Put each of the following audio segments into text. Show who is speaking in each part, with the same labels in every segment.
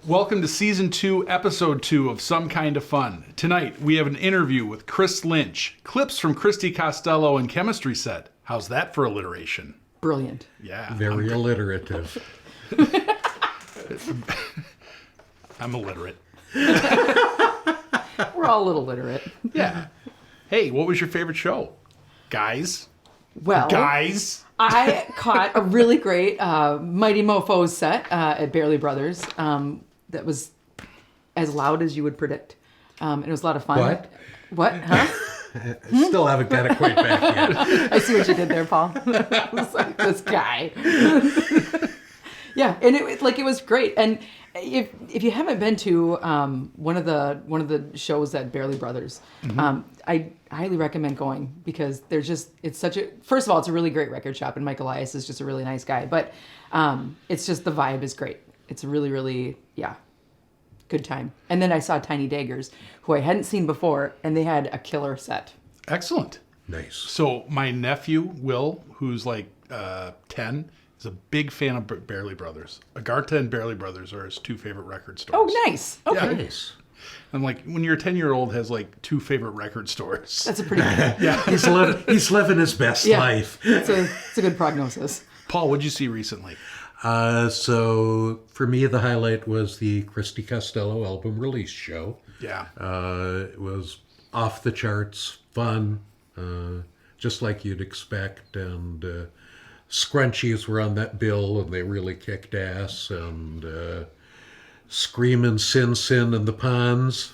Speaker 1: Welcome to Season 2, Episode 2 of Some Kind of Fun. Tonight, we have an interview with Chris Lynch. Clips from Christy, Costello, and Chemistry Set. How's that for alliteration?
Speaker 2: Brilliant.
Speaker 1: Yeah.
Speaker 3: Very alliterative.
Speaker 1: I'm illiterate.
Speaker 2: We're all a little literate.
Speaker 1: Yeah. Hey, what was your favorite show? Guys?
Speaker 2: Well, I caught a really great Mighty Mofos set at Barely Brothers that was as loud as you would predict. It was a lot of fun.
Speaker 3: What?
Speaker 2: What? Huh?
Speaker 3: I still haven't got it quite back yet.
Speaker 2: I see what you did there, Paul. It was like, this guy. Yeah, and it was great. And if you haven't been to one of the shows at Barely Brothers, I highly recommend going because first of all, it's a really great record shop, and Mike Elias is just a really nice guy. But it's just the vibe is great. It's a really, really good time. And then I saw Tiny Daggers, who I hadn't seen before, and they had a killer set.
Speaker 1: Excellent.
Speaker 3: Nice.
Speaker 1: So my nephew, Will, who's like 10, is a big fan of Barely Brothers. Agartha and Barely Brothers are his two favorite record stores.
Speaker 2: Oh, nice. Okay.
Speaker 1: Yeah.
Speaker 3: Nice.
Speaker 1: I'm like, when your 10-year-old has like two favorite record stores.
Speaker 2: That's a pretty good.
Speaker 1: Yeah.
Speaker 3: He's living his best life.
Speaker 2: It's a good prognosis.
Speaker 1: Paul, what'd you see recently?
Speaker 3: So for me, the highlight was the Christy Costello album release show.
Speaker 1: Yeah.
Speaker 3: It was off the charts, fun, just like you'd expect. And Scrunchies were on that bill, and they really kicked ass. And Screamin' Sin Sin and the Ponds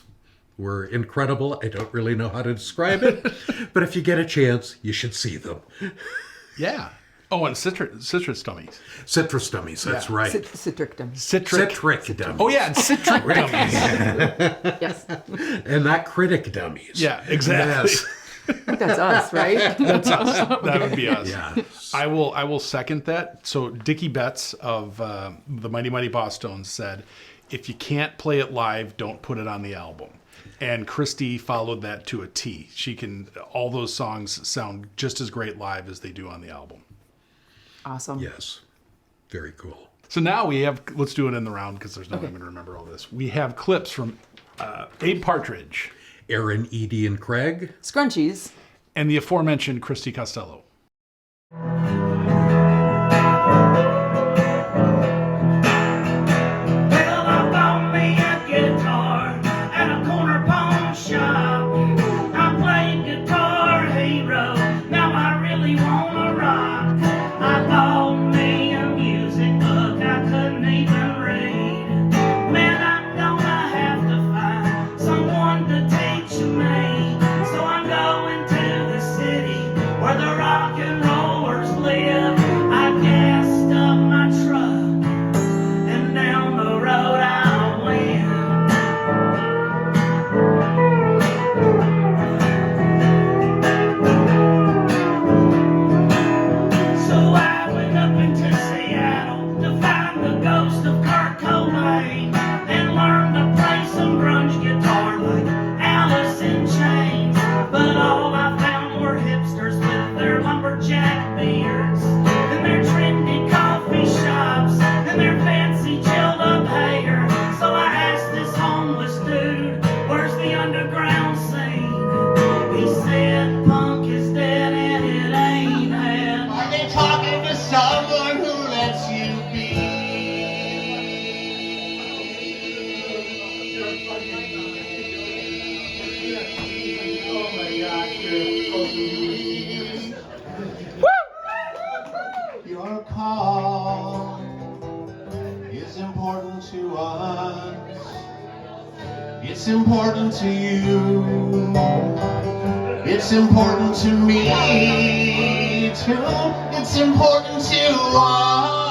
Speaker 3: were incredible. I don't really know how to describe it, but if you get a chance, you should see them.
Speaker 1: Yeah. Oh, and citrus dummies.
Speaker 3: Citrus dummies, that's right.
Speaker 2: Citric dummies.
Speaker 3: Citric dummies.
Speaker 1: Oh, yeah, and citric dummies.
Speaker 2: Yes.
Speaker 3: And not critic dummies.
Speaker 1: Yeah, exactly.
Speaker 3: Yes.
Speaker 2: I think that's us, right?
Speaker 1: That's us. That would be us.
Speaker 3: Yeah.
Speaker 1: I will second that. So Dickie Betts of the Mighty Mighty Bosstones said, if you can't play it live, don't put it on the album. And Christy followed that to a T. All those songs sound just as great live as they do on the album.
Speaker 2: Awesome.
Speaker 3: Yes. Very cool.
Speaker 1: So now let's do it in the round because there's no way I'm going to remember all this. We have clips from Abe Partridge.
Speaker 3: Aaron, Edie, and Craig.
Speaker 2: Scrunchies.
Speaker 1: And the aforementioned Christy Costello.
Speaker 4: Your call is important to us. It's important to you. It's important to me too. It's important to all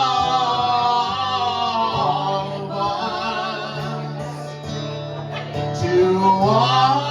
Speaker 4: of us. To all.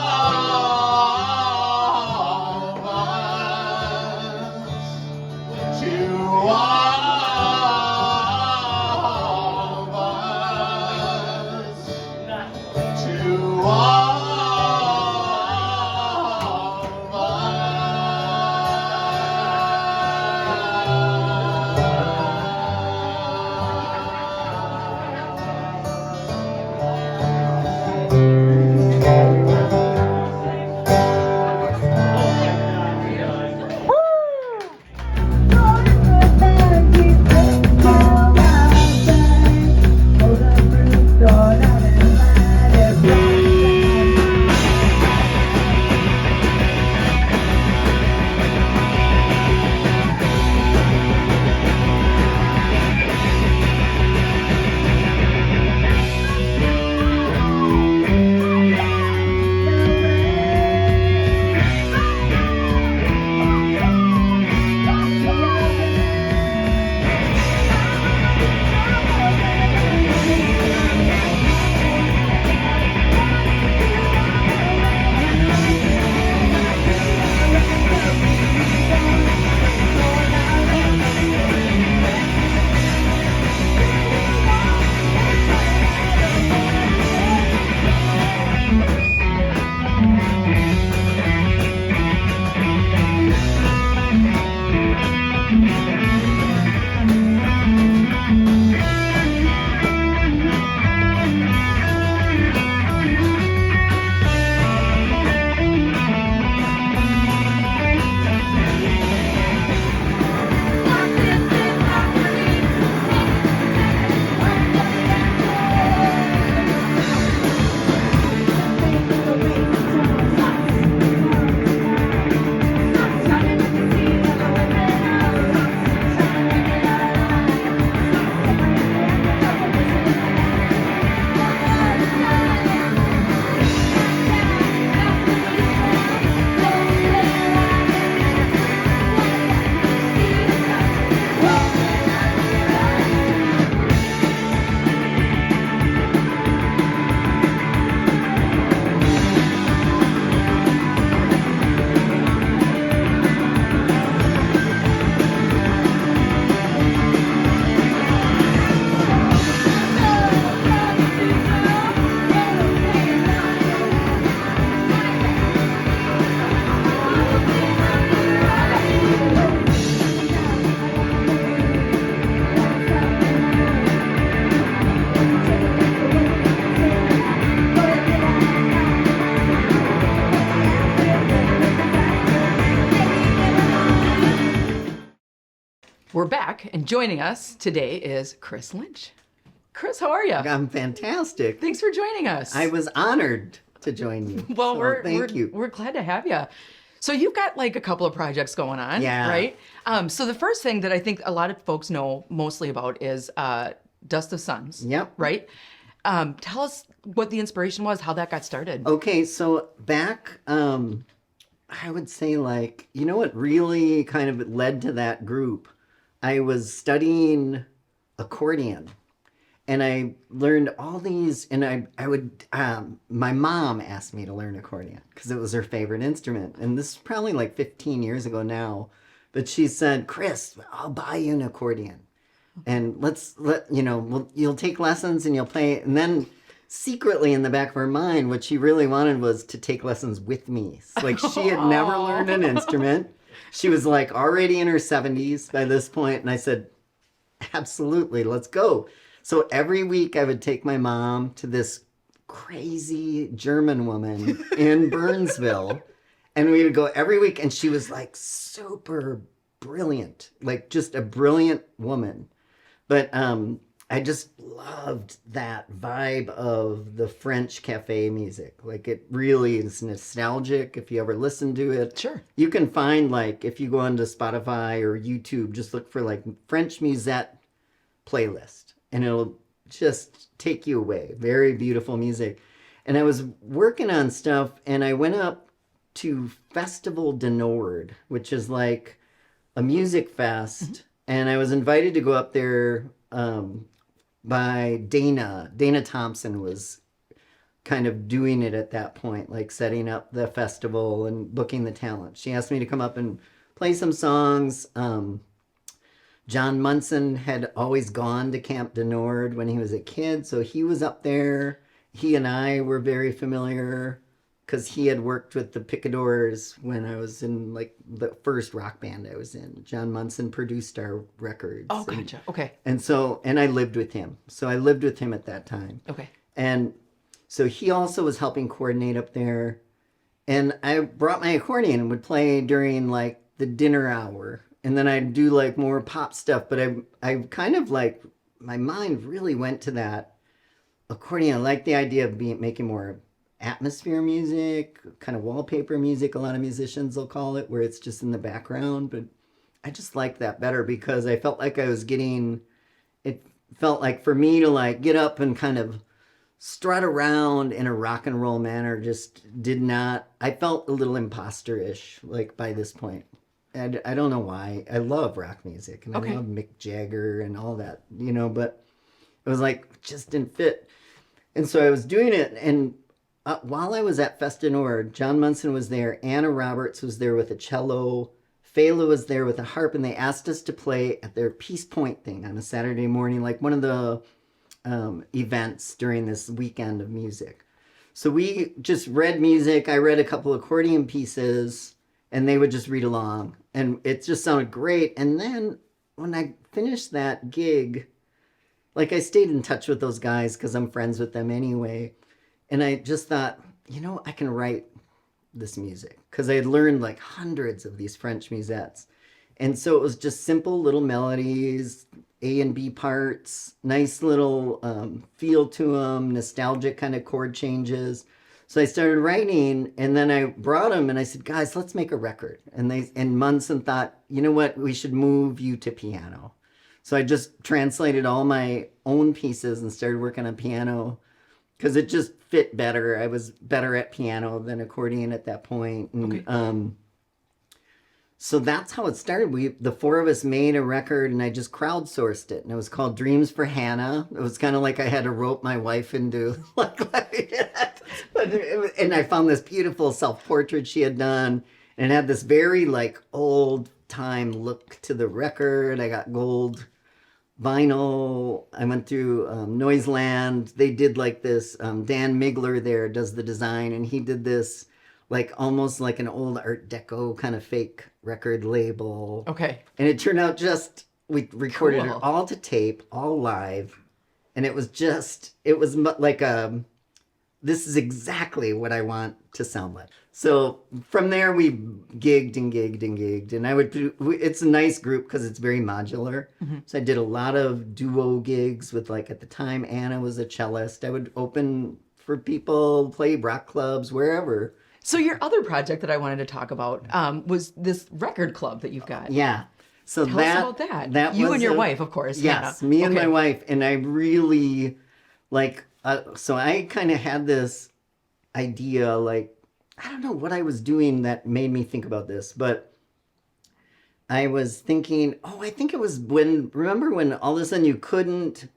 Speaker 2: We're back, and joining us today is Chris Lynch. Chris, how are you?
Speaker 5: I'm fantastic.
Speaker 2: Thanks for joining us.
Speaker 5: I was honored to join you.
Speaker 2: Well,
Speaker 5: So thank you.
Speaker 2: We're glad to have you. So you've got like a couple of projects going on,
Speaker 5: Yeah.
Speaker 2: right? So the first thing that I think a lot of folks know mostly about is Dust of Suns.
Speaker 5: Yep.
Speaker 2: Right? Tell us what the inspiration was, how that got started.
Speaker 5: Okay, so back, I would say like, you know what really kind of led to that group? I was studying accordion. And I learned all these, and I would, my mom asked me to learn accordion because it was her favorite instrument. And this is probably like 15 years ago now. But she said, Chris, I'll buy you an accordion. And you'll take lessons and you'll play. And then secretly in the back of her mind, what she really wanted was to take lessons with me. Like she had never learned an instrument. She was like already in her 70s by this point. And I said, absolutely, let's go. So every week I would take my mom to this crazy German woman in Burnsville. And we would go every week. And she was like super brilliant, like just a brilliant woman. But I just loved that vibe of the French cafe music. Like it really is nostalgic if you ever listen to it.
Speaker 2: Sure.
Speaker 5: You can find like, if you go onto Spotify or YouTube, just look for like French musette playlist and it'll just take you away. Very beautiful music. And I was working on stuff and I went up to Festival du Nord, which is like a music fest. And I was invited to go up there by Dana. Dana Thompson was kind of doing it at that point, like setting up the festival and booking the talent. She asked me to come up and play some songs. John Munson had always gone to Camp du Nord when he was a kid, so he was up there. He and I were very familiar because he had worked with the Picadors when I was in like the first rock band I was in. John Munson produced our records.
Speaker 2: Oh, gotcha. Okay.
Speaker 5: And I lived with him. So I lived with him at that time.
Speaker 2: Okay.
Speaker 5: And so he also was helping coordinate up there. And I brought my accordion and would play during like the dinner hour. And then I'd do like more pop stuff. But I kind of like, my mind really went to that accordion. I like the idea of making more atmosphere music, kind of wallpaper music, a lot of musicians will call it, where it's just in the background. But I just liked that better because I felt like it felt like for me to like get up and kind of strut around in a rock and roll manner just I felt a little imposter-ish like by this point. And I don't know why. I love rock music and
Speaker 2: Okay.
Speaker 5: I love Mick Jagger and all that, but it was like, it just didn't fit. And so I was doing it, and while I was at Festinor, John Munson was there, Anna Roberts was there with a cello, Fela was there with a harp, and they asked us to play at their Peace Point thing on a Saturday morning, like one of the events during this weekend of music. So we just read music. I read a couple accordion pieces, and they would just read along, and it just sounded great. And then when I finished that gig, like I stayed in touch with those guys because I'm friends with them anyway. And I just thought, I can write this music because I had learned like hundreds of these French musettes. And so it was just simple little melodies, A and B parts, nice little feel to them, nostalgic kind of chord changes. So I started writing, and then I brought them and I said, guys, let's make a record. And Munson thought, you know what, we should move you to piano. So I just translated all my own pieces and started working on piano because it just fit better. I was better at piano than accordion at that point. And,
Speaker 2: Okay.
Speaker 5: So that's how it started. The four of us made a record, and I just crowdsourced it. And it was called Dreams for Hannah. It was kind of like I had to rope my wife into like that. And I found this beautiful self-portrait she had done. And it had this very like old-time look to the record. I got gold vinyl. I went through Noiseland. They did like this. Dan Migler there does the design, and he did this like almost like an old Art Deco kind of fake record label.
Speaker 2: Okay.
Speaker 5: And it turned out we recorded
Speaker 2: Cool.
Speaker 5: it all to tape, all live. And it was like this is exactly what I want to sound like. So from there, we gigged and gigged and gigged. And it's a nice group because it's very modular. So I did a lot of duo gigs with, like, at the time, Anna was a cellist. I would open for people, play rock clubs, wherever.
Speaker 2: So your other project that I wanted to talk about was this record club that you've got.
Speaker 5: Yeah. So
Speaker 2: Tell us about that. You
Speaker 5: was
Speaker 2: and your wife, of course.
Speaker 5: Yes,
Speaker 2: Hannah.
Speaker 5: me and
Speaker 2: Okay.
Speaker 5: my wife. And I really, like, so I kind of had this idea, like, I don't know what I was doing that made me think about this, but I was thinking, I think it was remember when all of a sudden you couldn't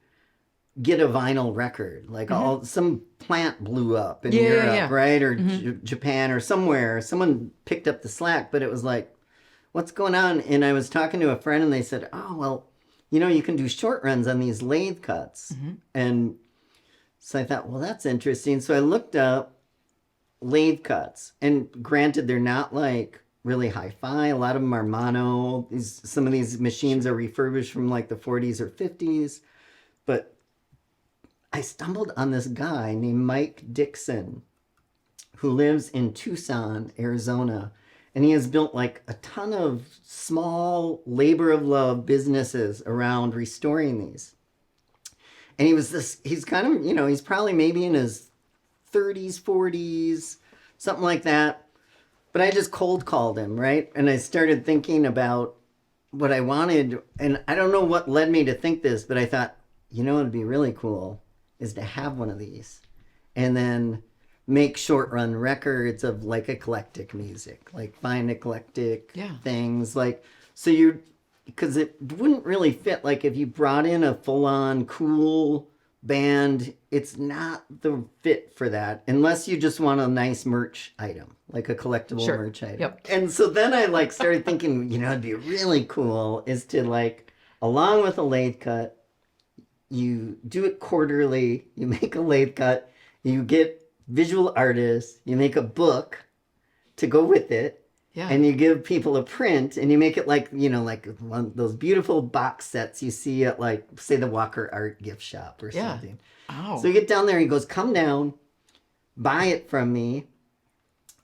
Speaker 5: get a vinyl record, like some plant blew up in Europe, right? Or Japan or somewhere. Someone picked up the slack, but it was like, what's going on? And I was talking to a friend and they said, oh, well, you can do short runs on these lathe cuts. And so I thought, well, that's interesting. So I looked up lathe cuts, and granted, they're not like really hi-fi. A lot of them are mono. Some of these machines are refurbished from like the 40s or 50s. But I stumbled on this guy named Mike Dixon, who lives in Tucson, Arizona. And he has built like a ton of small labor of love businesses around restoring these. And he's kind of, he's probably maybe in his 30s, 40s, something like that. But I just cold called him, right? And I started thinking about what I wanted. And I don't know what led me to think this, but I thought, it'd be really cool is to have one of these. And then make short run records of like eclectic music, like find eclectic things. Like, so because it wouldn't really fit. Like if you brought in a full on cool band, it's not the fit for that unless you just want a nice merch item, like a collectible merch item.
Speaker 2: Yep.
Speaker 5: And so then I like started thinking, it'd be really cool is to like, along with a lathe cut, you do it quarterly, you make a lathe cut, you get visual artists, you make a book to go with it.
Speaker 2: Yeah.
Speaker 5: And you give people a print, and you make it like, like one of those beautiful box sets you see at, like, say, the Walker Art gift shop or something.
Speaker 2: Oh.
Speaker 5: So you get down there, he goes, come down, buy it from me,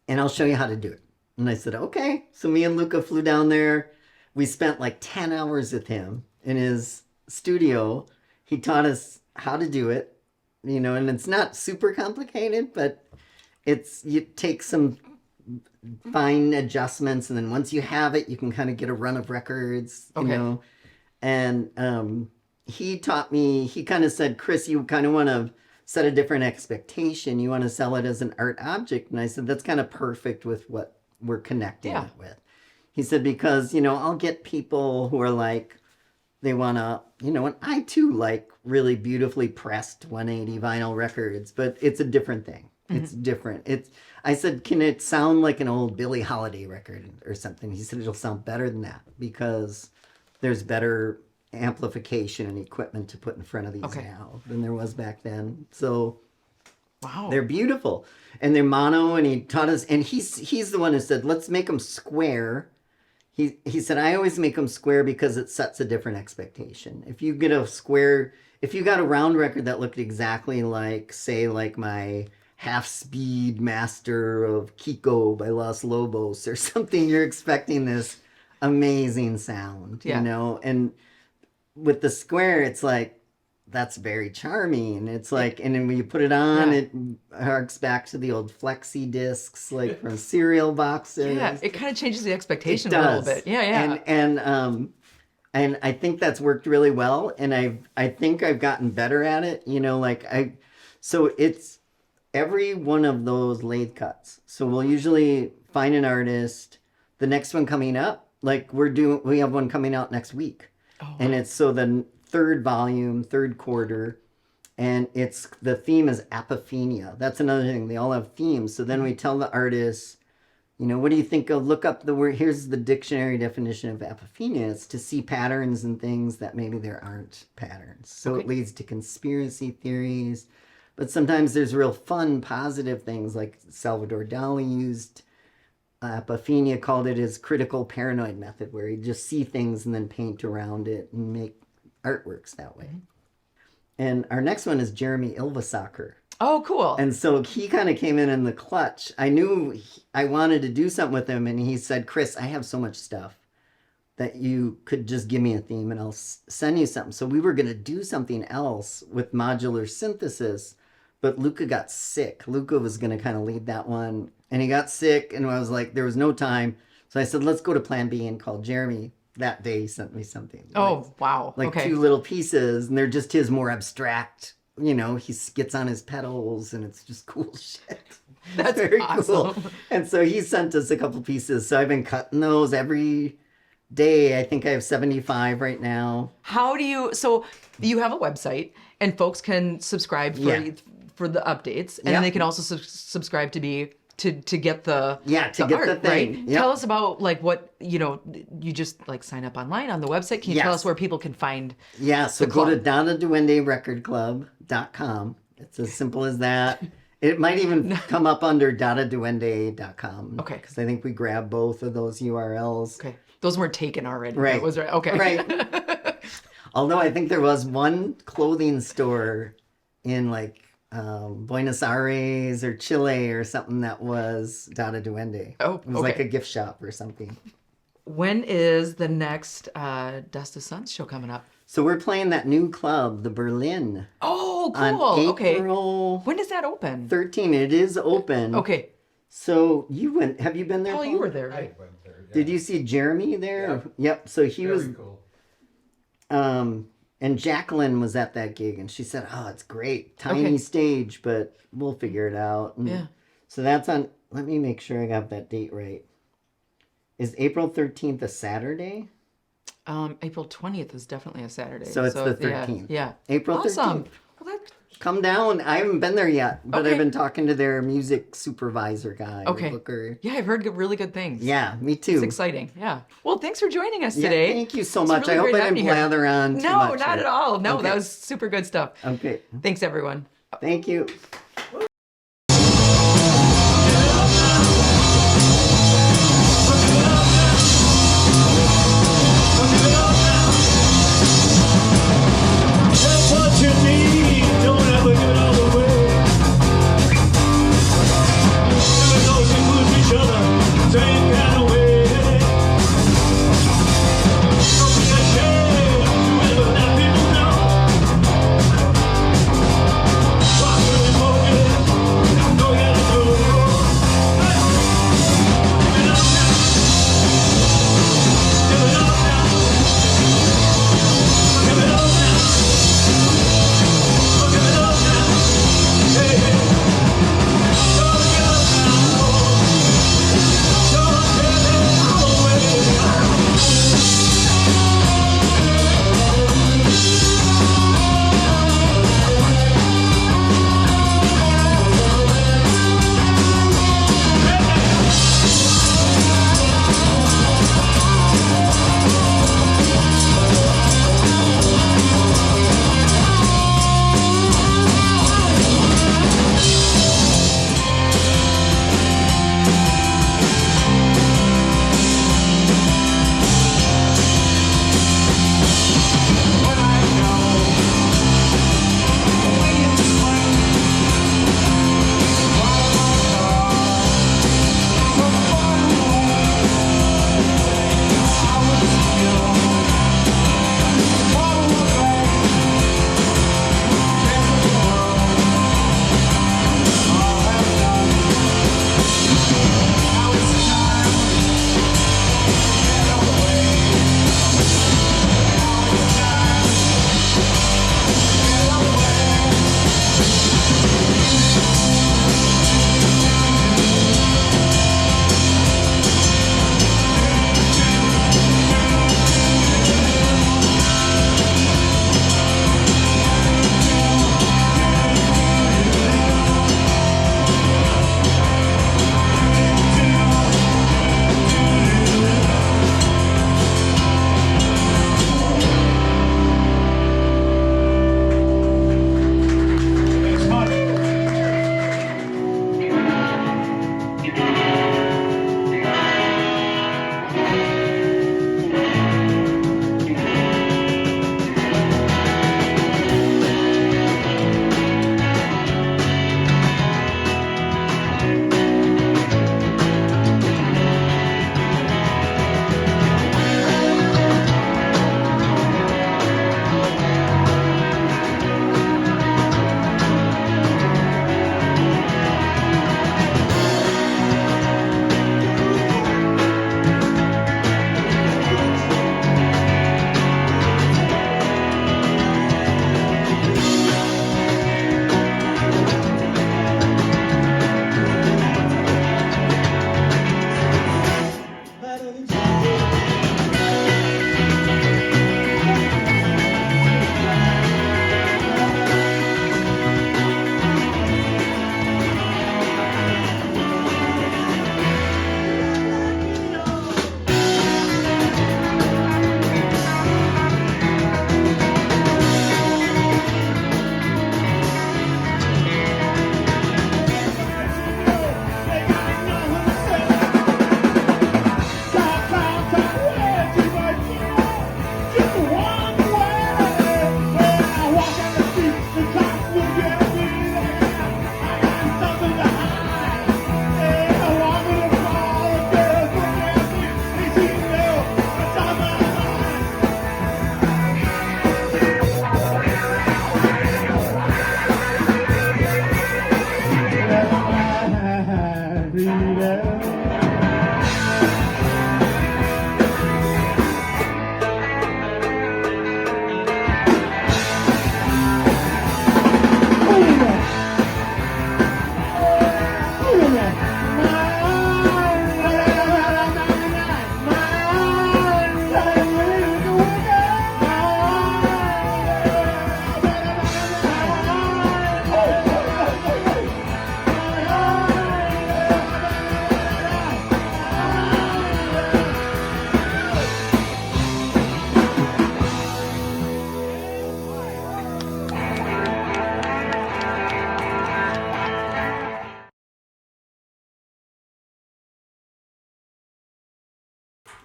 Speaker 5: and I'll show you how to do it. And I said, okay. So me and Luca flew down there. We spent like 10 hours with him in his studio. He taught us how to do it, and it's not super complicated, but you take some fine adjustments, and then once you have it, you can kind of get a run of records, and he taught me, he kind of said, Chris, you kind of want to set a different expectation. You want to sell it as an art object. And I said, that's kind of perfect with what we're connecting it with. He said, because, I'll get people who are like, they want to, and I too like really beautifully pressed 180 vinyl records, but it's a different thing. It's different. I said, can it sound like an old Billie Holiday record or something? He said, it'll sound better than that because there's better amplification and equipment to put in front of these now than there was back then. So they're beautiful. And they're mono, and he taught us, and he's the one who said, let's make them square. He said, I always make them square because it sets a different expectation. If you got a round record that looked exactly like, say, like my half-speed master of Kiko by Los Lobos or something, you're expecting this amazing sound, and with the square, it's like, that's very charming. It's like, and then when you put it on, it harks back to the old flexi discs, like from cereal boxes.
Speaker 2: Yeah, it kind of changes the expectation a little bit. Yeah.
Speaker 5: And I think that's worked really well, and I think I've gotten better at it, so it's every one of those lathe cuts. So we'll usually find an artist. The next one coming up, like we have one coming out next week. And it's the third volume, third quarter, and the theme is apophenia. That's another thing. They all have themes. So then we tell the artists, what do you think of, look up the word, here's the dictionary definition of apophenia. It's to see patterns and things that maybe there aren't patterns. So it leads to conspiracy theories. But sometimes there's real fun, positive things, like Salvador Dali used apophenia, called it his critical paranoid method, where he'd just see things and then paint around it and make artworks that way. And our next one is Jeremy Ilvasacker.
Speaker 2: Oh, cool.
Speaker 5: And so he kind of came in the clutch. I knew I wanted to do something with him, and he said, Chris, I have so much stuff that you could just give me a theme and I'll send you something. So we were going to do something else with modular synthesis, but Luca got sick. Luca was going to kind of lead that one, and he got sick, and I was like, there was no time. So I said, let's go to Plan B, and called Jeremy. That day he sent me something.
Speaker 2: Oh, wow.
Speaker 5: Like
Speaker 2: okay.
Speaker 5: 2 little pieces, and they're just his more abstract. You know, he gets on his pedals, and it's just cool shit.
Speaker 2: That's
Speaker 5: very
Speaker 2: awesome.
Speaker 5: cool. And so he sent us a couple pieces. So I've been cutting those every day. I think I have 75 right now.
Speaker 2: How do you, so you have a website and folks can subscribe for the updates, and then they can also subscribe to get the
Speaker 5: get
Speaker 2: art,
Speaker 5: the thing.
Speaker 2: right?
Speaker 5: Yep.
Speaker 2: Tell us about like what, you just like sign up online on the website. Can you tell us where people can find
Speaker 5: so
Speaker 2: the
Speaker 5: go to
Speaker 2: club?
Speaker 5: dadaduenderecordclub.com. It's as simple as that. It might even come up under dadaduende.com.
Speaker 2: Okay.
Speaker 5: Because I think we grabbed both of those URLs.
Speaker 2: Okay. Those weren't taken already.
Speaker 5: Right.
Speaker 2: That was right. Okay.
Speaker 5: Right. Although I think there was one clothing store in like Buenos Aires or Chile or something that was Dada Duende.
Speaker 2: Oh,
Speaker 5: it was like a gift shop or something.
Speaker 2: When is the next Dust of Suns show coming up?
Speaker 5: So we're playing that new club, the Berlin.
Speaker 2: Oh,
Speaker 5: On
Speaker 2: cool. Okay.
Speaker 5: April
Speaker 2: When does that open?
Speaker 5: 13. It is open.
Speaker 2: Okay.
Speaker 5: So you went. Have you been there?
Speaker 2: Paul,
Speaker 5: Paul?
Speaker 2: you were there, right?
Speaker 3: went there.
Speaker 5: Did you see Jeremy there? Yep. So he was.
Speaker 3: cool.
Speaker 5: And Jacqueline was at that gig, and she said, "Oh, it's great, tiny
Speaker 2: Okay.
Speaker 5: stage, but we'll figure it out." And
Speaker 2: Yeah.
Speaker 5: So that's on. Let me make sure I got that date right. Is April 13th a Saturday?
Speaker 2: April 20th is definitely a Saturday.
Speaker 5: So it's the 13th.
Speaker 2: Yeah.
Speaker 5: April
Speaker 2: Awesome.
Speaker 5: 13th.
Speaker 2: Well, that,
Speaker 5: Come down. I haven't been there yet, but
Speaker 2: Okay.
Speaker 5: I've been talking to their music supervisor guy. or
Speaker 2: Okay.
Speaker 5: Booker.
Speaker 2: yeah, I've heard really good things.
Speaker 5: Yeah, me too.
Speaker 2: It's exciting. Yeah. Well, thanks for joining us
Speaker 5: Yeah,
Speaker 2: today.
Speaker 5: thank you so
Speaker 2: It's
Speaker 5: much.
Speaker 2: really
Speaker 5: I hope
Speaker 2: great
Speaker 5: I
Speaker 2: having
Speaker 5: didn't
Speaker 2: you here.
Speaker 5: blather on too
Speaker 2: No,
Speaker 5: much.
Speaker 2: not
Speaker 5: here.
Speaker 2: at all. No,
Speaker 5: Okay.
Speaker 2: that was super good stuff.
Speaker 5: Okay.
Speaker 2: Thanks, everyone.
Speaker 5: Thank you.
Speaker 4: That's what you need. Don't ever give it all away. Never know we push each other same kind of way. Don't be ashamed to ever let people know. Why would we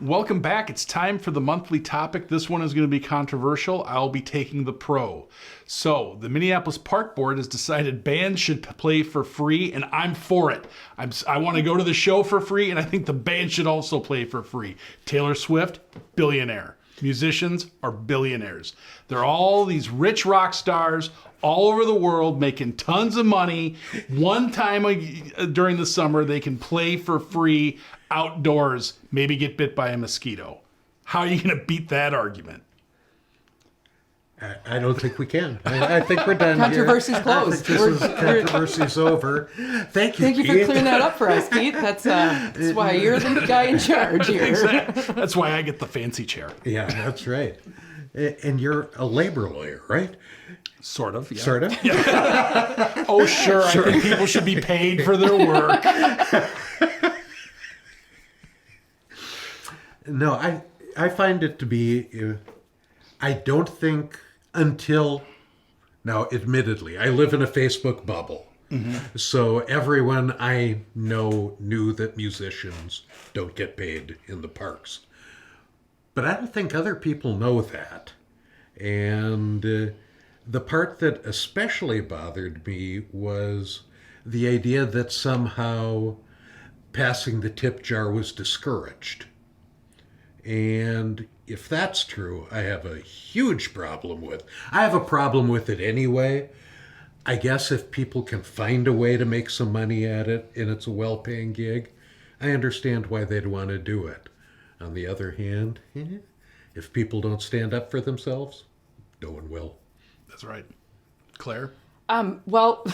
Speaker 1: Welcome back. It's time for the monthly topic. This one is going to be controversial. I'll be taking the pro. So, the Minneapolis Park Board has decided bands should play for free, and I'm for it. I want to go to the show for free, and I think the band should also play for free. Taylor Swift, billionaire. Musicians are billionaires. They're all these rich rock stars all over the world making tons of money. One time during the summer, they can play for free outdoors, maybe get bit by a mosquito. How are you going to beat that argument?
Speaker 3: I don't think we can. I think we're done.
Speaker 2: Controversy's
Speaker 3: here.
Speaker 2: closed.
Speaker 3: Controversy's over. Thank you.
Speaker 2: Thank you for
Speaker 3: Keith.
Speaker 2: clearing that up for us, Keith. That's why you're the guy in charge here.
Speaker 1: Exactly. That's why I get the fancy chair.
Speaker 3: Yeah, that's right. And you're a labor lawyer, right?
Speaker 1: Sort of. Yeah.
Speaker 3: Sort of.
Speaker 1: Oh, sure. I think people should be paid for their work.
Speaker 3: No, I find it to be, I don't think until, now admittedly, I live in a Facebook bubble. Mm-hmm. So everyone I know knew that musicians don't get paid in the parks. But I don't think other people know that. And the part that especially bothered me was the idea that somehow passing the tip jar was discouraged. And if that's true, I have a huge problem with. I have a problem with it anyway. I guess if people can find a way to make some money at it and it's a well-paying gig, I understand why they'd want to do it. On the other hand, if people don't stand up for themselves, no one will.
Speaker 1: That's right. Claire?
Speaker 2: Well,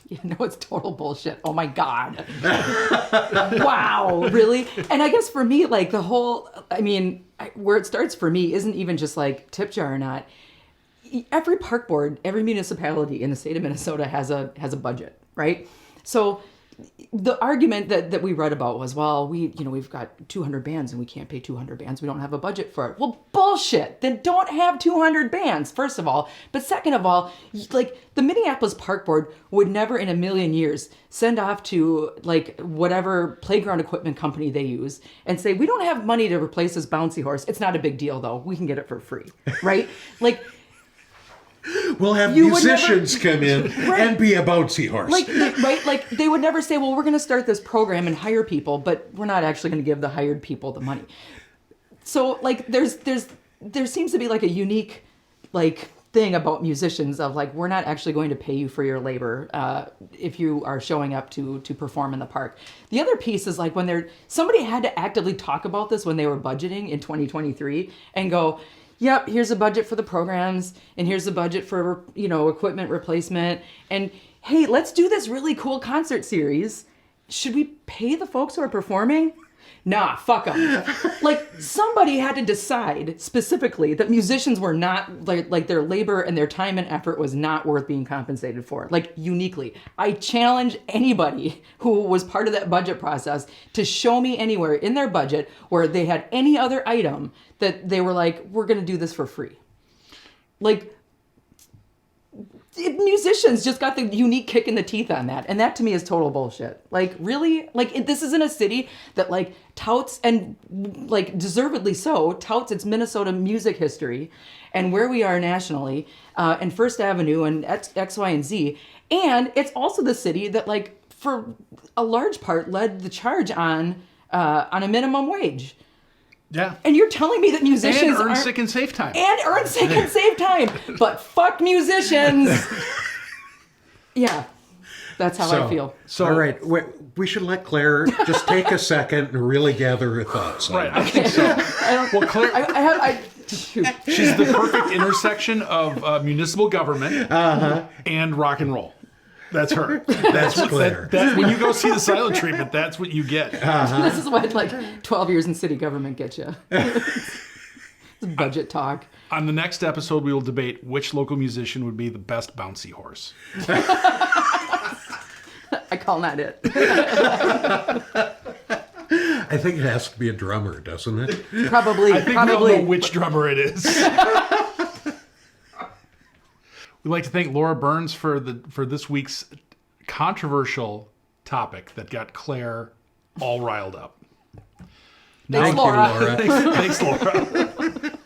Speaker 2: you know, it's total bullshit. Oh my God. Wow, really? And I guess for me, like the whole, I mean, where it starts for me isn't even just like tip jar or not. Every park board, every municipality in the state of Minnesota has a budget, right? So the argument that we read about was, well, we've got 200 bands and we can't pay 200 bands. We don't have a budget for it. Well, bullshit. Then don't have 200 bands, first of all. But second of all, like the Minneapolis Park Board would never in a million years send off to like whatever playground equipment company they use and say, we don't have money to replace this bouncy horse. It's not a big deal though. We can get it for free, right? Like,
Speaker 3: we'll have
Speaker 2: you
Speaker 3: musicians come in and be a bouncy horse.
Speaker 2: Right? Like they would never say, well, we're going to start this program and hire people, but we're not actually going to give the hired people the money. So like there seems to be like a unique like thing about musicians of like, we're not actually going to pay you for your labor if you are showing up to perform in the park. The other piece is like when somebody had to actively talk about this when they were budgeting in 2023 and go, yep, here's a budget for the programs, and here's a budget for, equipment replacement. And hey, let's do this really cool concert series. Should we pay the folks who are performing? Nah, fuck them. Like, somebody had to decide specifically that musicians were not, like their labor and their time and effort was not worth being compensated for. Like, uniquely. I challenge anybody who was part of that budget process to show me anywhere in their budget where they had any other item that they were like, we're going to do this for free. Like, musicians just got the unique kick in the teeth on that. And that to me is total bullshit. Like, really? Like, this isn't a city that, like, touts, and, like, deservedly so, touts its Minnesota music history and where we are nationally, and First Avenue and X, Y, and Z. And it's also the city that, like, for a large part led the charge on a minimum wage.
Speaker 1: Yeah.
Speaker 2: And you're telling me that musicians
Speaker 1: earn sick and safe time.
Speaker 2: And earn sick and save time. But fuck musicians. Yeah. That's how I feel.
Speaker 3: So, all right, we should let Claire just take a second and really gather her thoughts.
Speaker 1: Right, I think so. Well, Claire, she's the perfect intersection of municipal government and rock and roll. That's her.
Speaker 3: That's Claire.
Speaker 1: When you go see the silent treatment, that's what you get.
Speaker 2: This is what, like, 12 years in city government gets you. Budget talk.
Speaker 1: On the next episode, we will debate which local musician would be the best bouncy horse.
Speaker 2: I call that it.
Speaker 3: I think it has to be a drummer, doesn't it?
Speaker 2: Probably.
Speaker 1: I think we all know which drummer it is. We'd like to thank Laura Burns for this week's controversial topic that got Claire all riled up.
Speaker 2: Thanks,
Speaker 1: Now-
Speaker 2: Laura.
Speaker 1: Thanks, Laura.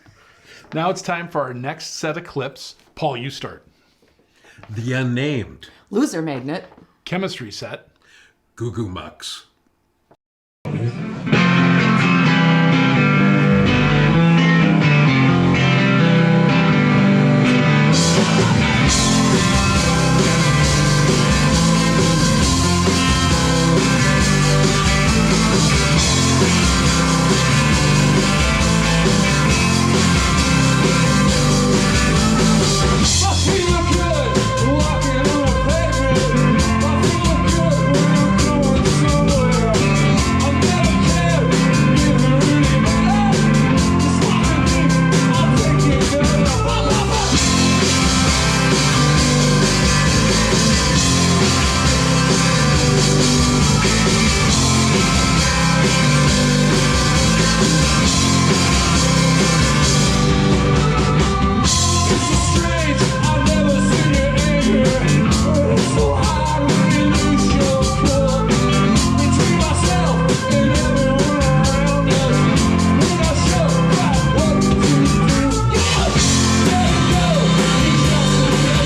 Speaker 1: Now it's time for our next set of clips. Paul, you start.
Speaker 3: The Unnamed,
Speaker 2: Loser Magnet.
Speaker 1: Chemistry set.
Speaker 3: Goo Goo Mucks.
Speaker 4: I feel good walking on the pavement. I feel good when I'm going somewhere. I never cared if it really mattered. Just walking in, I'll take it there. It's so strange, I've never seen you angry. It's so hard when you lose your cool. Between myself and everyone around us, we're not sure quite what to do. Yeah, let it go.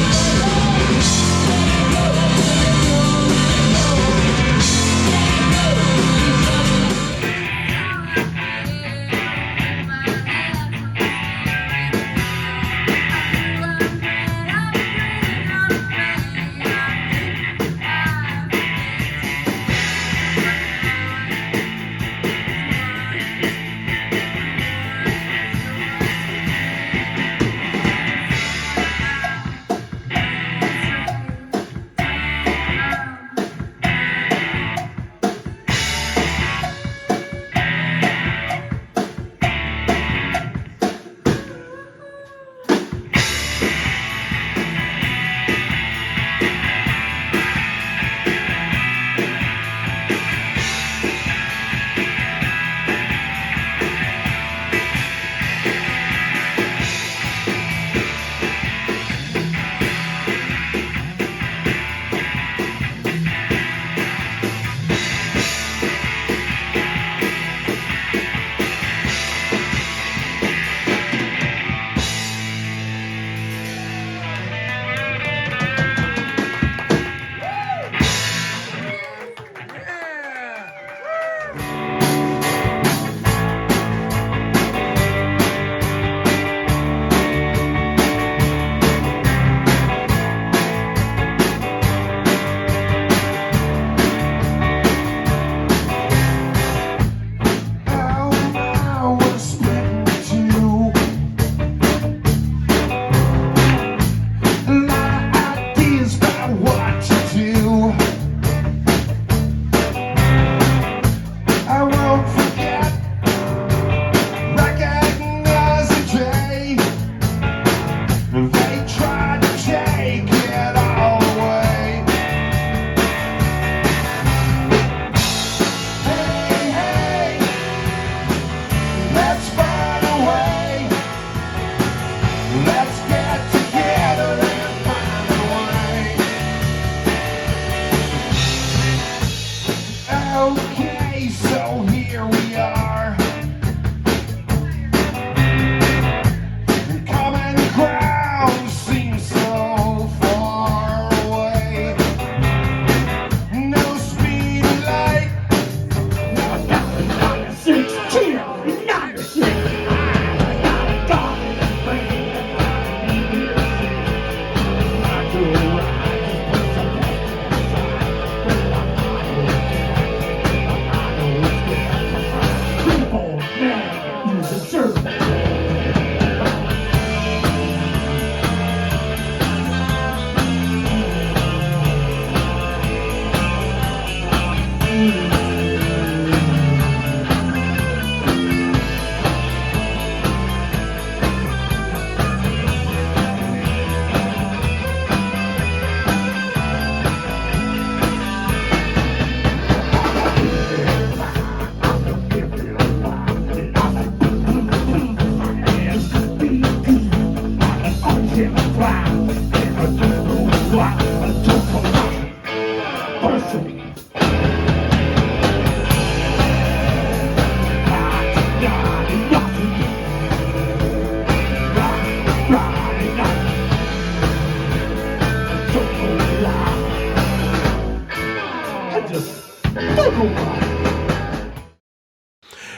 Speaker 4: It's just a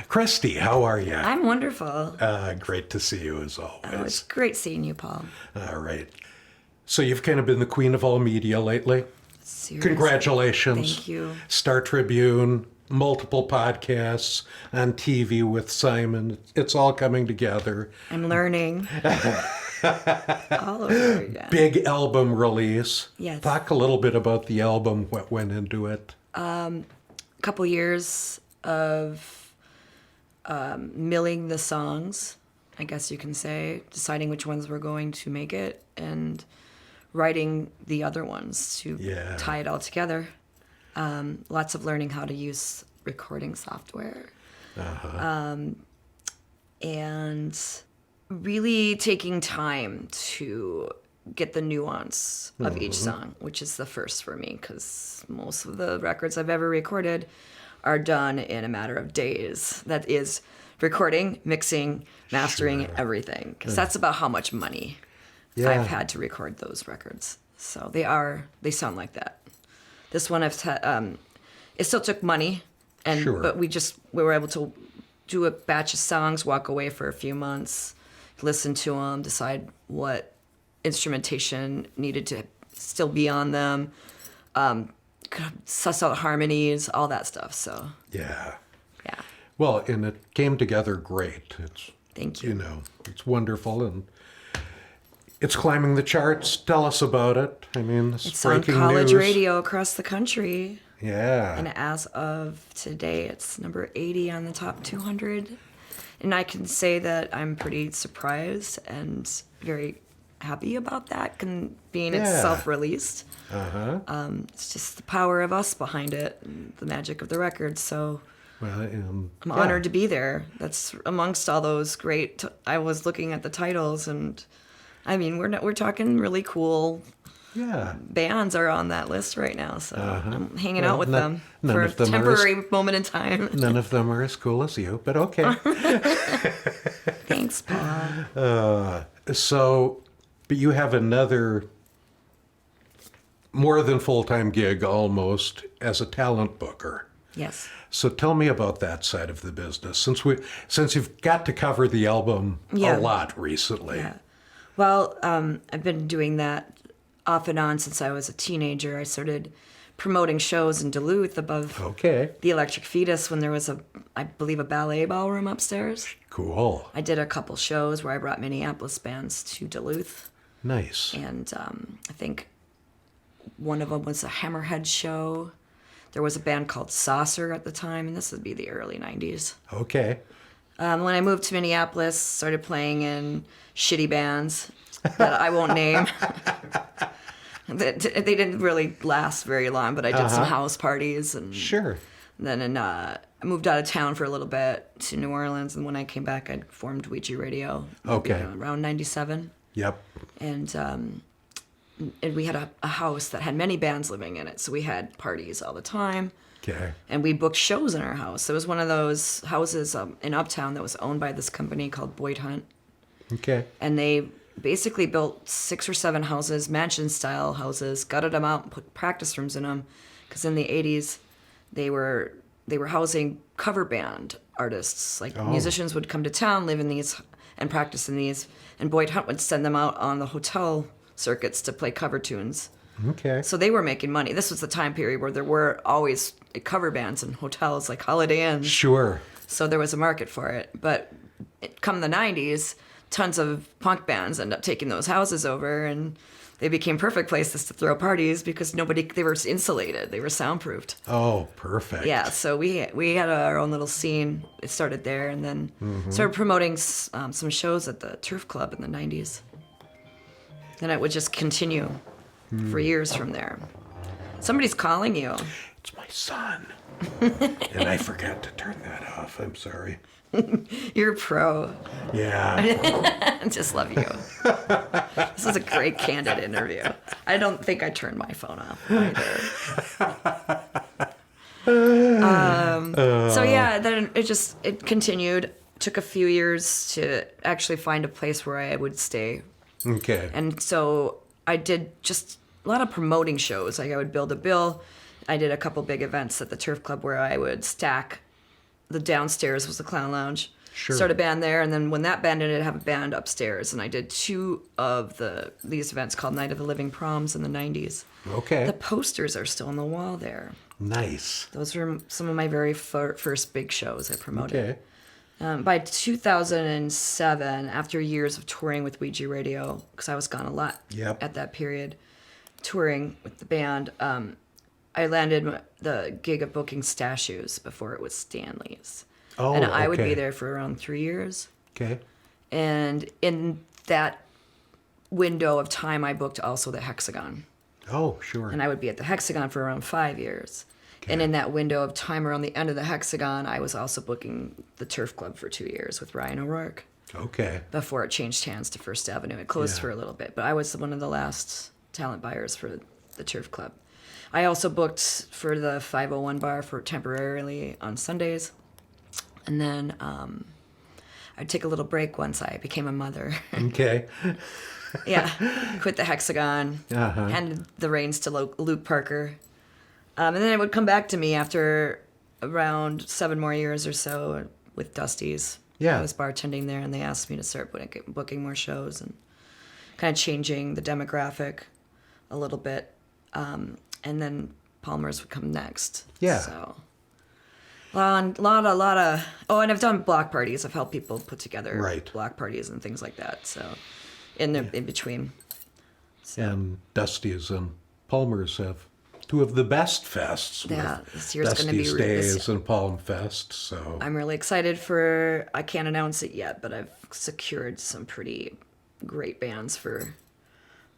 Speaker 3: Christy, how are you?
Speaker 6: I'm wonderful.
Speaker 3: Great to see you as
Speaker 6: Oh,
Speaker 3: always.
Speaker 6: it's great seeing you, Paul.
Speaker 3: All right. So you've kind of been the queen of all media lately.
Speaker 6: Seriously.
Speaker 3: Congratulations.
Speaker 6: Thank you.
Speaker 3: Star Tribune, multiple podcasts, on TV with Simon. It's all coming together.
Speaker 6: I'm learning. All over again.
Speaker 3: Big album release.
Speaker 6: Yes.
Speaker 3: Talk a little bit about the album, what went into it.
Speaker 6: A couple years of milling the songs, I guess you can say, deciding which ones were going to make it, and writing the other ones to tie it all together. Lots of learning how to use recording software. And really taking time to get the nuance of each song, which is the first for me, because most of the records I've ever recorded are done in a matter of days. That is recording, mixing, mastering, everything, because that's about how much money I've had to record those records. So they sound like that. This one it still took money, but we were able to do a batch of songs, walk away for a few months, listen to them, decide what instrumentation needed to still be on them, suss out harmonies, all that stuff. So
Speaker 3: Yeah.
Speaker 6: yeah,
Speaker 3: Well, and it came together great. It's
Speaker 6: thank you.
Speaker 3: You know, it's wonderful, and it's climbing the charts. Tell us about it. I mean,
Speaker 6: It's on
Speaker 3: breaking
Speaker 6: college
Speaker 3: news.
Speaker 6: radio across the country.
Speaker 3: Yeah.
Speaker 6: And as of today, it's number 80 on the top 200. And I can say that I'm pretty surprised and very happy about that, being it's self-released. It's just the power of us behind it, and the magic of the record. So
Speaker 3: Well,
Speaker 6: I'm honored to be there. That's amongst all those great. I was looking at the titles, and I mean, we're talking really cool bands are on that list right now. So I'm hanging out with them for a temporary moment in time.
Speaker 3: None of them are as cool as you, but okay.
Speaker 6: Thanks, Paul.
Speaker 3: But you have another more than full-time gig almost as a talent booker.
Speaker 6: Yes.
Speaker 3: So tell me about that side of the business, since you've got to cover the album a lot recently.
Speaker 6: Yeah. Well, I've been doing that off and on since I was a teenager. I started promoting shows in Duluth above the Electric Fetus when there was I believe a ballet ballroom upstairs.
Speaker 3: Cool.
Speaker 6: I did a couple shows where I brought Minneapolis bands to Duluth.
Speaker 3: Nice.
Speaker 6: And I think one of them was a Hammerhead show. There was a band called Saucer at the time, and this would be the early 90s.
Speaker 3: Okay.
Speaker 6: When I moved to Minneapolis, started playing in shitty bands that I won't name. They didn't really last very long, but I did some house parties. And then I moved out of town for a little bit to New Orleans, and when I came back, I formed Ouija Radio. Around 97.
Speaker 3: Yep.
Speaker 6: And we had a house that had many bands living in it, so we had parties all the time.
Speaker 3: Okay.
Speaker 6: And we booked shows in our house. It was one of those houses in Uptown that was owned by this company called Boyd Hunt.
Speaker 3: Okay.
Speaker 6: And they basically built 6 or 7 houses, mansion-style houses, gutted them out and put practice rooms in them. Because in the 80s, they were housing cover band artists. Like musicians would come to town, live in these, and practice in these. And Boyd Hunt would send them out on the hotel circuits to play cover tunes.
Speaker 3: Okay.
Speaker 6: So they were making money. This was the time period where there were always cover bands in hotels like Holiday Inn.
Speaker 3: Sure.
Speaker 6: So there was a market for it. But come the 90s, tons of punk bands ended up taking those houses over, and they became perfect places to throw parties because they were insulated. They were soundproofed.
Speaker 3: Oh, perfect.
Speaker 6: Yeah, so we had our own little scene. It started there, and then started promoting some shows at the Turf Club in the 90s. Then it would just continue for years from there. Somebody's calling you.
Speaker 3: It's my son. And I forgot to turn that off. I'm sorry.
Speaker 6: You're a pro.
Speaker 3: Yeah.
Speaker 6: I just love you. This was a great candid interview. I don't think I turned my phone off either. So yeah, then it continued. Took a few years to actually find a place where I would stay.
Speaker 3: Okay.
Speaker 6: And so I did just a lot of promoting shows. Like I would build a bill, I did a couple big events at the Turf Club where I would stack. The downstairs was the Clown Lounge.
Speaker 3: Sure.
Speaker 6: Start a band there, and then when that band ended, I'd have a band upstairs. And I did 2 of these events called Night of the Living Proms in the 90s.
Speaker 3: Okay.
Speaker 6: The posters are still on the wall there.
Speaker 3: Nice.
Speaker 6: Those were some of my very first big shows I promoted.
Speaker 3: Okay.
Speaker 6: By 2007, after years of touring with Ouija Radio, because I was gone a lot
Speaker 3: Yep.
Speaker 6: at that period, touring with the band, I landed the gig of booking Statues before it was Stanley's.
Speaker 3: Oh,
Speaker 6: and I would
Speaker 3: okay.
Speaker 6: be there for around 3 years.
Speaker 3: Okay.
Speaker 6: And in that window of time, I booked also the Hexagon.
Speaker 3: Oh, sure.
Speaker 6: And I would be at the Hexagon for around 5 years. And in that window of time around the end of the Hexagon, I was also booking the Turf Club for 2 years with Ryan O'Rourke
Speaker 3: Okay.
Speaker 6: before it changed hands to First Avenue. It closed
Speaker 3: Yeah.
Speaker 6: for a little bit, but I was one of the last talent buyers for the Turf Club. I also booked for the 501 bar for temporarily on Sundays. And then I'd take a little break once I became a mother.
Speaker 3: Okay.
Speaker 6: Yeah, quit the Hexagon,
Speaker 3: Uh-huh.
Speaker 6: handed the reins to Luke Parker. And then it would come back to me after around 7 more years or so with Dusty's.
Speaker 3: Yeah.
Speaker 6: I was bartending there, and they asked me to start booking more shows and kind of changing the demographic a little bit. And then Palmer's would come next.
Speaker 3: Yeah.
Speaker 6: So lot of. Oh, and I've done block parties. I've helped people put together
Speaker 3: Right.
Speaker 6: block parties and things like that. So in between.
Speaker 3: And Dusty's and Palmer's have 2 of the best fests.
Speaker 6: Yeah,
Speaker 3: with
Speaker 6: this year's gonna be
Speaker 3: Dusty's
Speaker 6: this-
Speaker 3: Days and Palm Fest. So
Speaker 6: I'm really excited for. I can't announce it yet, but I've secured some pretty great bands for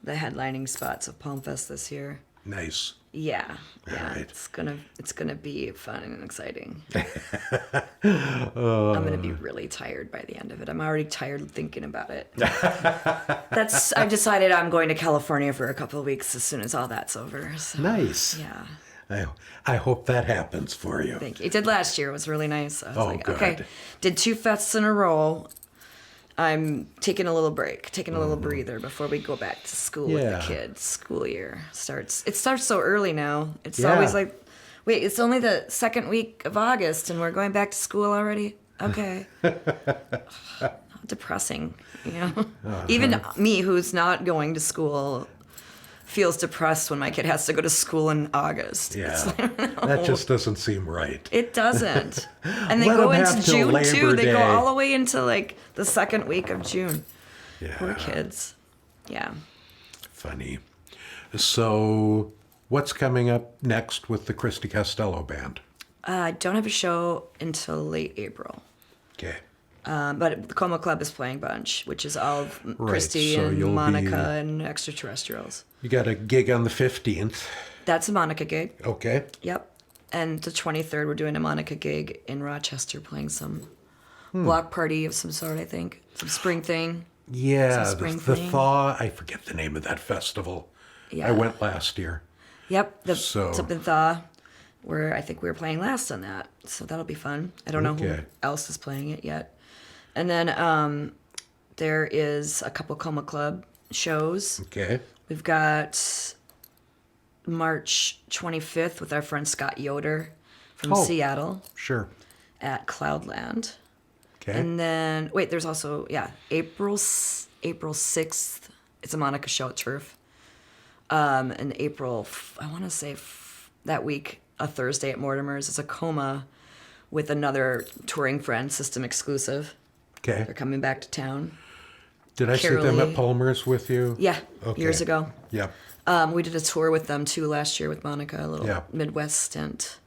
Speaker 6: the headlining spots of Palm Fest this year.
Speaker 3: nice.
Speaker 6: Yeah,
Speaker 3: Right.
Speaker 6: it's gonna be fun and exciting. I'm gonna be really tired by the end of it. I'm already tired thinking about it. I decided I'm going to California for a couple of weeks as soon as all that's over. So,
Speaker 3: Nice.
Speaker 6: yeah.
Speaker 3: I hope that happens for you.
Speaker 6: Thank you. It did last year. It was really nice. I was
Speaker 3: Oh,
Speaker 6: like,
Speaker 3: good.
Speaker 6: okay, did 2 fests in a row. I'm taking a little break, taking a little breather before we go back to school with
Speaker 3: Yeah.
Speaker 6: the kids. School year starts. It starts so early now. It's
Speaker 3: Yeah.
Speaker 6: always like, wait, it's only the 2nd week of August and we're going back to school already? Okay. Depressing, you know? Even me, who's not going to school, feels depressed when my kid has to go to school in August. It's
Speaker 3: Yeah.
Speaker 6: like,
Speaker 3: That just doesn't seem right.
Speaker 6: it doesn't. And they
Speaker 3: Let
Speaker 6: go
Speaker 3: 'em
Speaker 6: into
Speaker 3: have till
Speaker 6: June
Speaker 3: Labor
Speaker 6: too. They go
Speaker 3: Day.
Speaker 6: all the way into like the 2nd week of June.
Speaker 3: Yeah.
Speaker 6: Poor kids. Yeah.
Speaker 3: Funny. So, what's coming up next with the Christy Costello band?
Speaker 6: I don't have a show until late April.
Speaker 3: Okay.
Speaker 6: But the Coma Club is playing Bunch, which is all of
Speaker 3: Right,
Speaker 6: Christy
Speaker 3: so
Speaker 6: and
Speaker 3: you'll
Speaker 6: Monica
Speaker 3: be-
Speaker 6: and Extraterrestrials.
Speaker 3: You got a gig on the 15th.
Speaker 6: That's a Monica gig.
Speaker 3: Okay.
Speaker 6: Yep. And the 23rd, we're doing a Monica gig in Rochester, playing some block party of some sort, I think. Some spring thing.
Speaker 3: Yeah,
Speaker 6: Some spring
Speaker 3: the
Speaker 6: thing.
Speaker 3: Thaw. I forget the name of that festival.
Speaker 6: Yeah.
Speaker 3: I went last year.
Speaker 6: Yep. The
Speaker 3: So-
Speaker 6: Something Thaw, where I think we were playing last on that. So that'll be fun. I don't know who
Speaker 3: Okay.
Speaker 6: else is playing it yet. And then there is a couple Coma Club shows.
Speaker 3: Okay.
Speaker 6: We've got March 25th with our friend Scott Yoder from
Speaker 3: Oh.
Speaker 6: Seattle
Speaker 3: Sure.
Speaker 6: at Cloudland.
Speaker 3: Okay.
Speaker 6: And then, wait, there's also, April 6th, it's a Monica show at Turf. And April, I want to say that week, a Thursday at Mortimer's, it's a Coma with another touring friend, System Exclusive.
Speaker 3: Okay.
Speaker 6: They're coming back to town.
Speaker 3: Did I see
Speaker 6: Carol
Speaker 3: them
Speaker 6: Lee.
Speaker 3: at Palmer's with you?
Speaker 6: Yeah,
Speaker 3: Okay.
Speaker 6: years ago.
Speaker 3: Yep.
Speaker 6: We did a tour with them too last year with Monica, a little
Speaker 3: Yeah.
Speaker 6: Midwest stint.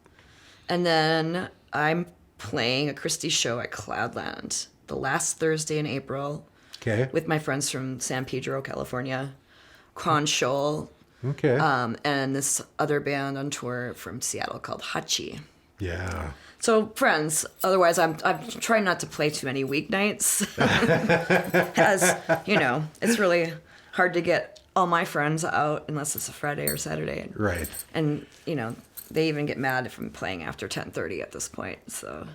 Speaker 6: And then I'm playing a Christy show at Cloudland the last Thursday in April
Speaker 3: Okay.
Speaker 6: with my friends from San Pedro, California, Quan Scholl,
Speaker 3: Okay.
Speaker 6: and this other band on tour from Seattle called Hachi.
Speaker 3: yeah.
Speaker 6: So friends, otherwise I'm trying not to play too many weeknights. As, you know, it's really hard to get all my friends out unless it's a Friday or Saturday.
Speaker 3: Right.
Speaker 6: And, you know, they even get mad if I'm playing after 10:30 at this point. So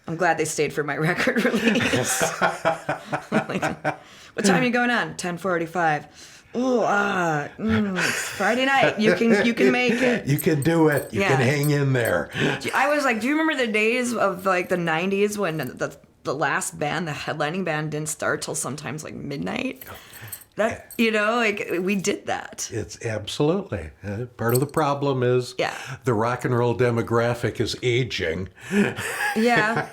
Speaker 6: I'm glad they stayed for my record release. Like, what time are you going on? 10:45. It's Friday night. You can make it.
Speaker 3: You can do it. You can
Speaker 6: Yeah.
Speaker 3: hang in there.
Speaker 6: I was like, do you remember the days of like the 90s when the last band, the headlining band, didn't start till sometimes like midnight? That, like we did that.
Speaker 3: It's absolutely. Part of the problem is
Speaker 6: Yeah.
Speaker 3: the rock and roll demographic is aging.
Speaker 6: Yeah.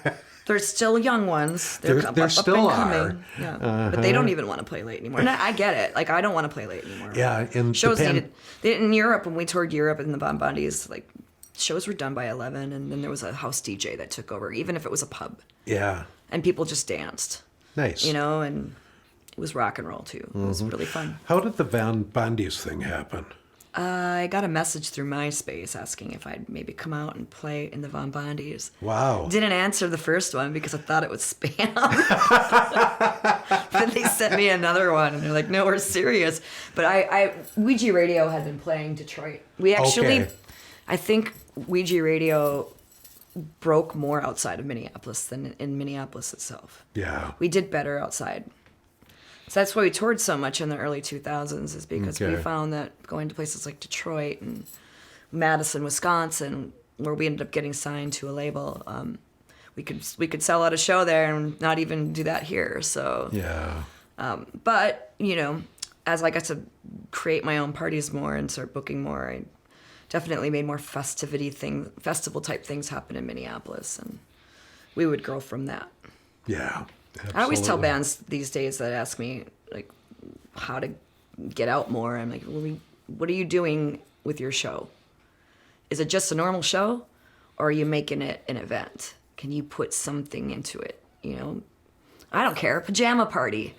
Speaker 6: There's still young ones.
Speaker 3: There
Speaker 6: up
Speaker 3: still
Speaker 6: and coming.
Speaker 3: are.
Speaker 6: Yeah. But they don't even want to play late anymore. And I get it. Like, I don't want to play late anymore.
Speaker 3: Yeah, and
Speaker 6: Shows
Speaker 3: the
Speaker 6: in Europe, when we toured Europe in the Bonbondies, like, shows were done by 11, and then there was a house DJ that took over, even if it was a pub.
Speaker 3: Yeah,
Speaker 6: And people just danced,
Speaker 3: nice.
Speaker 6: and it was rock and roll, too. It
Speaker 3: Mm-hmm.
Speaker 6: was really fun.
Speaker 3: How did the Van Bondies thing happen?
Speaker 6: I got a message through MySpace asking if I'd maybe come out and play in the Von Bondies.
Speaker 3: Wow.
Speaker 6: Didn't answer the first one because I thought it was spam. Then they sent me another one, and they're like, "No, we're serious." But Ouija Radio had been playing Detroit. We actually,
Speaker 3: Okay.
Speaker 6: I think Ouija Radio broke more outside of Minneapolis than in Minneapolis itself.
Speaker 3: Yeah.
Speaker 6: We did better outside. So that's why we toured so much in the early 2000s, is because we
Speaker 3: Okay.
Speaker 6: found that going to places like Detroit and Madison, Wisconsin, where we ended up getting signed to a label, we could sell out a show there and not even do that here. So,
Speaker 3: Yeah.
Speaker 6: but as I got to create my own parties more and start booking more, I definitely made more festival type things happen in Minneapolis, and we would grow from that.
Speaker 3: Yeah.
Speaker 6: I always tell
Speaker 3: absolutely.
Speaker 6: bands these days that ask me like how to get out more. I'm like, what are you doing with your show? Is it just a normal show, or are you making it an event? Can you put something into it? I don't care. Pajama party.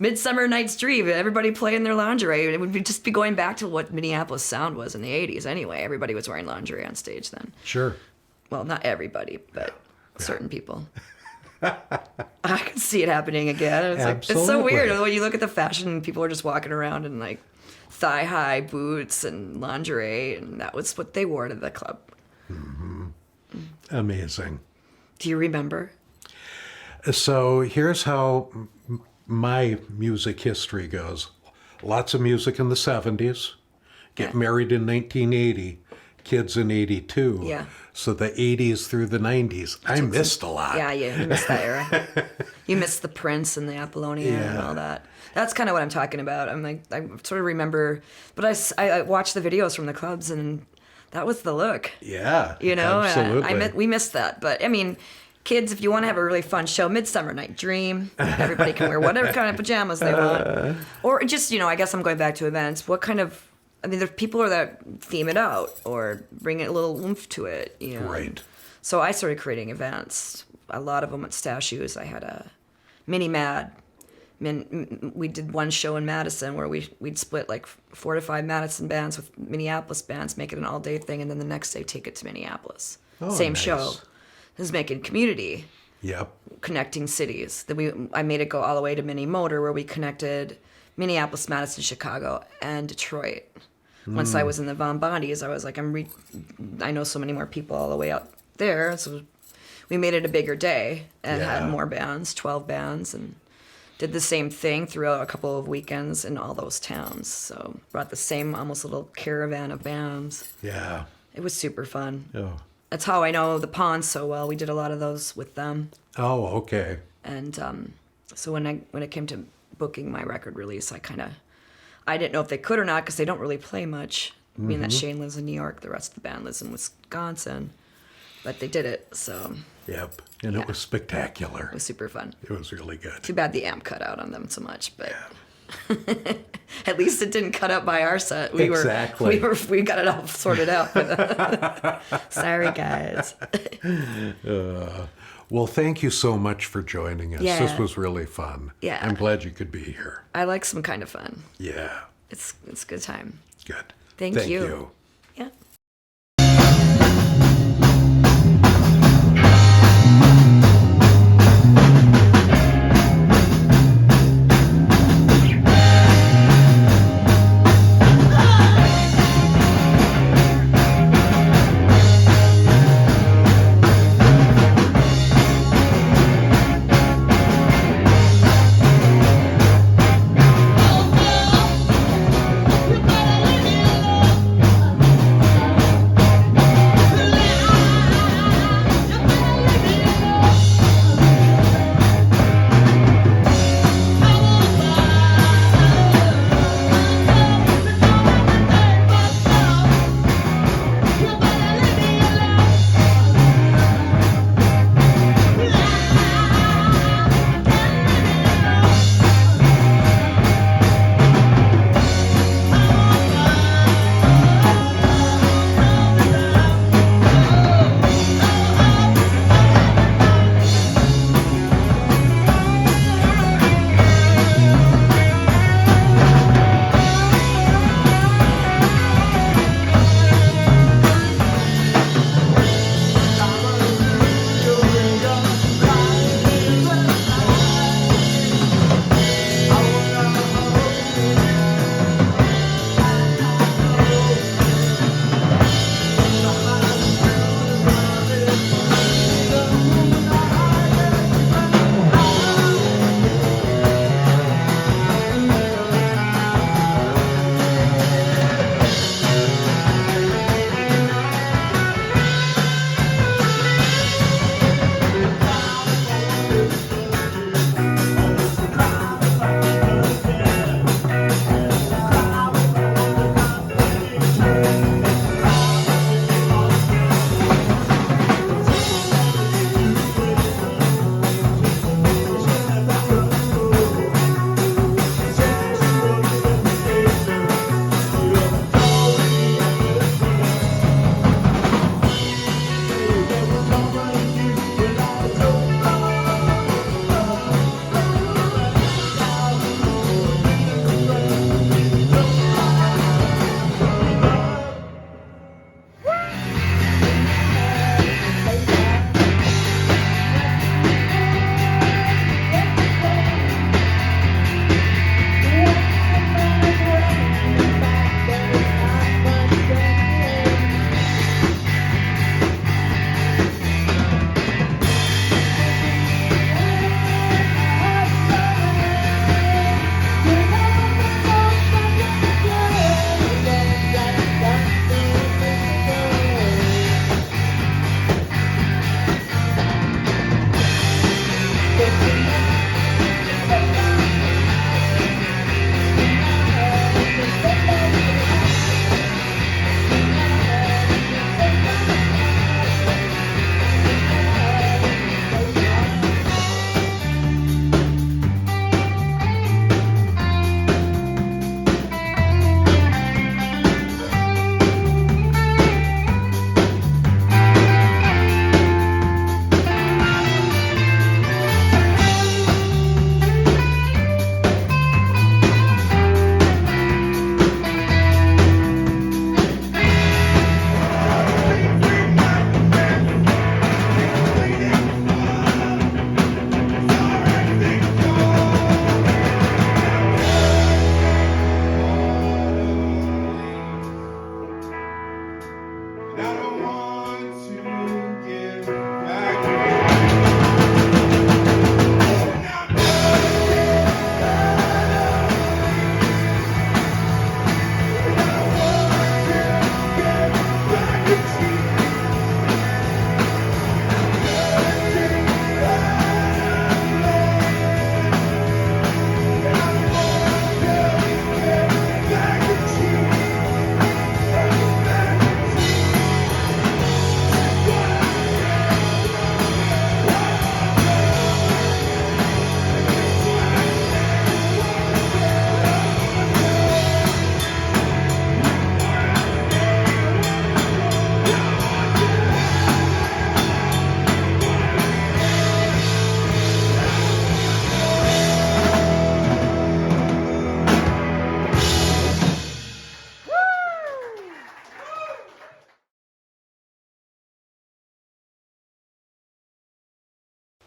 Speaker 6: Midsummer Night's Dream. Everybody playing their lingerie. It would just be going back to what Minneapolis sound was in the 80s anyway. Everybody was wearing lingerie on stage then.
Speaker 3: Sure.
Speaker 6: Well, not everybody, but certain people. I can see it happening again. It's so
Speaker 3: Absolutely.
Speaker 6: weird when you look at the fashion and people are just walking around in like thigh-high boots and lingerie, and that was what they wore to the club.
Speaker 3: Amazing.
Speaker 6: Do you remember?
Speaker 3: So here's how my music history goes. Lots of music in the 70s. Get married in 1980. Kids in 82.
Speaker 6: Yeah.
Speaker 3: So the 80s through the 90s. I missed a lot.
Speaker 6: Yeah, you missed that era. You missed the Prince and the Apollonia and
Speaker 3: Yeah.
Speaker 6: all that. That's kind of what I'm talking about. I'm like, I sort of remember, but I watched the videos from the clubs, and that was the look.
Speaker 3: Yeah.
Speaker 6: Absolutely.
Speaker 3: Absolutely.
Speaker 6: We missed that. But I mean, kids, if you want to have a really fun show, Midsummer Night Dream, everybody can wear whatever kind of pajamas they want. Or just, I guess I'm going back to events. What kind of, there's people that theme it out or bring a little oomph to it,
Speaker 3: Right.
Speaker 6: So I started creating events. A lot of them at Statues. I had a Mini Mad. We did one show in Madison where we'd split like 4 to 5 Madison bands with Minneapolis bands, make it an all-day thing, and then the next day take it to Minneapolis. Same
Speaker 3: nice.
Speaker 6: show. This is making community,
Speaker 3: Yep.
Speaker 6: connecting cities. Then I made it go all the way to Mini Motor, where we connected Minneapolis, Madison, Chicago, and Detroit. Once I was in the Von Bondies, I was like, I know so many more people all the way out there, so we made it a bigger day and had
Speaker 3: Yeah.
Speaker 6: more bands, 12 bands, and did the same thing throughout a couple of weekends in all those towns. So brought the same almost little caravan of bands.
Speaker 3: Yeah.
Speaker 6: It was super fun.
Speaker 3: Oh.
Speaker 6: That's how I know the Pawns so well. We did a lot of those with them.
Speaker 3: Oh, okay.
Speaker 6: And so when it came to booking my record release, I didn't know if they could or not, because they don't really play much. Being that Shane lives in New York, the rest of the band lives in Wisconsin. But they did it, so
Speaker 3: Yep. And it was spectacular.
Speaker 6: it was super fun.
Speaker 3: It was really good.
Speaker 6: Too bad the amp cut out on them so much, but at least it didn't cut up by our set.
Speaker 3: Exactly.
Speaker 6: We got it all sorted out. Sorry, guys.
Speaker 3: Well, thank you so much for joining us.
Speaker 6: Yeah.
Speaker 3: This was really fun.
Speaker 6: Yeah.
Speaker 3: I'm glad you could be here.
Speaker 6: I like some kind of fun.
Speaker 3: Yeah.
Speaker 6: It's a good time.
Speaker 3: Good.
Speaker 6: Thank you. Yeah.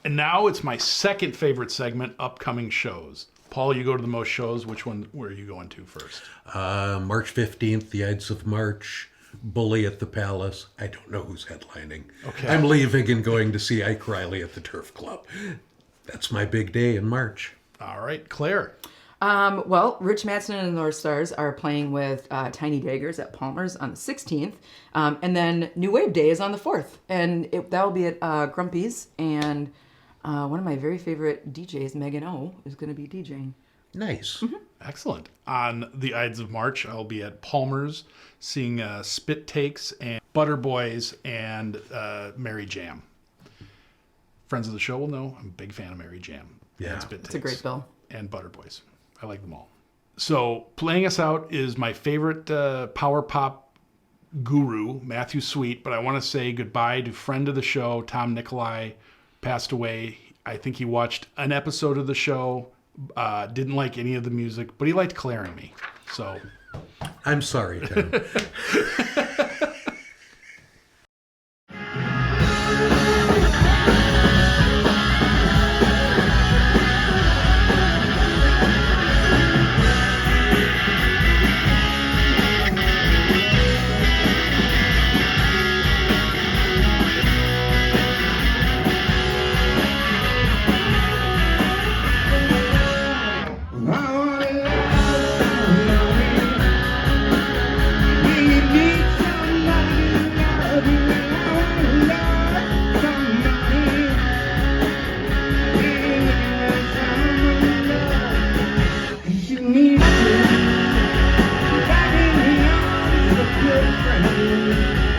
Speaker 1: And now it's my second favorite segment, upcoming shows. Paul, you go to the most shows. Which one were you going to first?
Speaker 3: March 15th, the Ides of March, Bully at the Palace. I don't know who's headlining.
Speaker 1: Okay.
Speaker 3: I'm leaving and going to see Ike Riley at the Turf Club. That's my big day in March.
Speaker 1: All right, Claire.
Speaker 2: Well, Rich Mattson and the North Stars are playing with Tiny Daggers at Palmer's on the 16th. And then New Wave Day is on the 4th. And that'll be at Grumpy's. And one of my very favorite DJs, Megan O, is going to be DJing.
Speaker 3: Nice.
Speaker 1: Excellent. On the Ides of March, I'll be at Palmer's seeing Spit Takes and Butter Boys and Mary Jam. Friends of the show will know I'm a big fan of Mary Jam.
Speaker 3: Yeah.
Speaker 1: And Spit
Speaker 2: It's a great bill.
Speaker 1: And Butter Boys. I like them all. So playing us out is my favorite power pop guru, Matthew Sweet. But I want to say goodbye to friend of the show, Tom Nikolai, passed away. I think he watched an episode of the show, didn't like any of the music, but he liked Claire and me. So
Speaker 3: I'm sorry, Tim.
Speaker 4: Back in the arms of a good friend.